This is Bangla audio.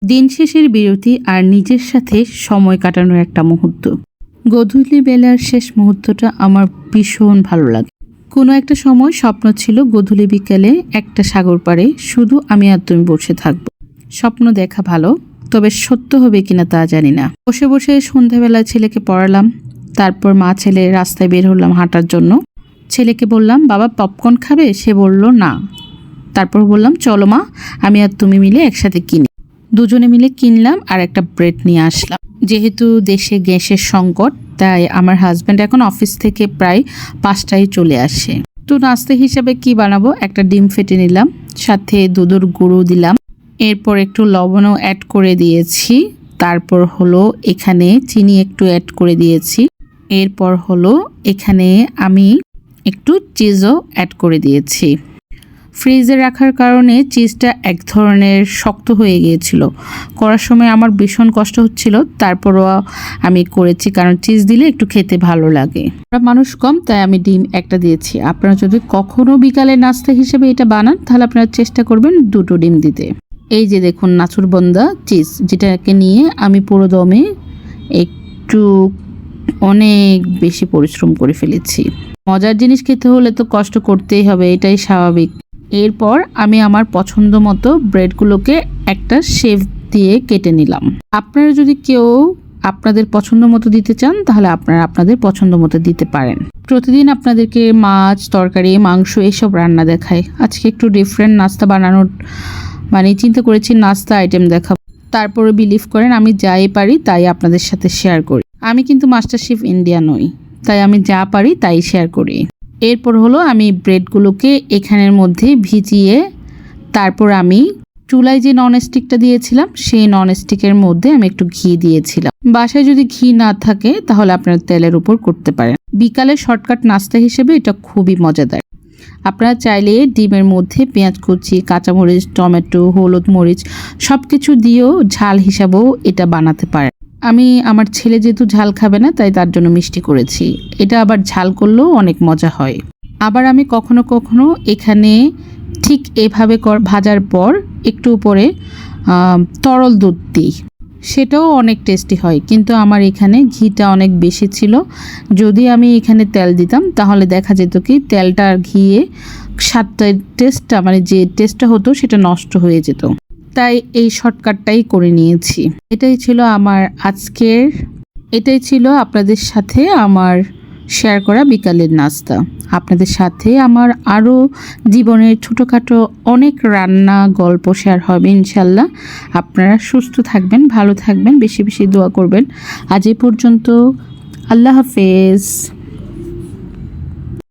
দিন শেষের বিরতি আর নিজের সাথে সময় কাটানোর একটা মুহূর্ত। গোধূলি বেলার শেষ মুহূর্তটা আমার ভীষণ ভালো লাগে। কোনো একটা সময় স্বপ্ন ছিল গোধূলি বিকেলে একটা সাগর পাড়ে শুধু আমি আর তুমি বসে থাকবো। স্বপ্ন দেখা ভালো, তবে সত্য হবে কিনা তা জানি না। বসে বসে সন্ধ্যাবেলা ছেলেকে পড়ালাম, তারপর মা ছেলে রাস্তায় বের হলাম হাঁটার জন্য। ছেলেকে বললাম, বাবা পপকর্ন খাবে? সে বলল না। তারপর বললাম, চলো মা, আমি আর তুমি মিলে একসাথে কিনি। দুজনে মিলে কিনলাম আর একটা ব্রেড নিয়ে আসলাম। যেহেতু দেশে গ্যাসের সংকট, তাই আমার হাজব্যান্ড এখন অফিস থেকে প্রায় 5টায় চলে আসে। তো নাস্তা হিসাবে কি বানাবো, একটা ডিম ফেটে নিলাম, সাথে দুধের গুঁড়ো দিলাম, এরপর একটু লবণও অ্যাড করে দিয়েছি, তারপর হলো এখানে চিনি একটু অ্যাড করে দিয়েছি, এরপর হলো এখানে আমি একটু চিজও অ্যাড করে দিয়েছি। ফ্রিজে রাখার কারণে চিজটা এক ধরনের শক্ত হয়ে গিয়েছিল, করার সময় আমার ভীষণ কষ্ট হচ্ছিল, তারপরও আমি করেছি কারণ চিজ দিলে একটু খেতে ভালো লাগে। মানুষ কম, তাই আমি ডিম একটা দিয়েছি। আপনারা যদি কখনো বিকালে নাস্তা হিসেবে এটা বানান তাহলে আপনারা চেষ্টা করবেন 2টো ডিম দিতে। এই যে দেখুন নাচুরবন্দা চিজ, যেটাকে নিয়ে আমি পুরো দমে একটু অনেক বেশি পরিশ্রম করে ফেলেছি। মজার জিনিস খেতে হলে তো কষ্ট করতেই হবে, এটাই স্বাভাবিক। এরপর আমি আমার পছন্দ মতো ব্রেডগুলোকে একটা শেপ দিয়ে কেটে নিলাম। আপনারা যদি কেউ আপনাদের পছন্দ মতো দিতে চান তাহলে আপনারা আপনাদের পছন্দ মতো দিতে পারেন। প্রতিদিন আপনাদেরকে মাছ, তরকারি, মাংস এসব রান্না দেখায়, আজকে একটু ডিফারেন্ট নাস্তা বানানোর চিন্তা করেছি নাস্তা আইটেম দেখাবো। তারপরে বিলিভ করেন আমি যাই পারি তাই আপনাদের সাথে শেয়ার করি। আমি কিন্তু মাস্টার শেফ ইন্ডিয়া নই, তাই আমি যা পারি তাই শেয়ার করি। এরপর হলো আমি ব্রেডগুলোকে এখানের মধ্যে ভিজিয়ে তারপর আমি চুলায় যে ননস্টিকটা দিয়েছিলাম সেই ননস্টিকের মধ্যে আমি একটু ঘি দিয়েছিলাম। বাসায় যদি ঘি না থাকে তাহলে আপনারা তেলের উপর করতে পারেন। বিকালে শর্টকাট নাস্তা হিসেবে এটা খুবই মজাদার। আপনারা চাইলে ডিমের মধ্যে পেঁয়াজ কুচি, কাঁচামরিচ, টমেটো, হলুদ, মরিচ সব কিছু দিয়েও ঝাল হিসাবেও এটা বানাতে পারেন। আমি আমার ছেলে যেহেতু ঝাল খাবে না তাই তার জন্য মিষ্টি করেছি। এটা আবার ঝাল করলেও অনেক মজা হয়। আবার আমি কখনো কখনো এখানে ঠিক এভাবে ভাজার পর একটু উপরে তরল দুধ দিই, সেটাও অনেক টেস্টি হয়। কিন্তু আমার এখানে ঘিটা অনেক বেশি ছিল, যদি আমি এখানে তেল দিতাম তাহলে দেখা যেত কি তেলটা আর ঘিয়ে স্বাদটা টেস্টটা যে টেস্টটা হতো সেটা নষ্ট হয়ে যেত। তাই এই শর্টকাটটাই করে নিয়েছি। এটাই ছিল আপনাদের সাথে আমার শেয়ার করা বিকালের নাস্তা। আপনাদের সাথে আমার আরও জীবনের ছোটোখাটো অনেক রান্না গল্প শেয়ার হবে ইনশাল্লাহ। আপনারা সুস্থ থাকবেন, ভালো থাকবেন, বেশি বেশি দোয়া করবেন। আজ এই পর্যন্ত, আল্লাহ হাফেজ।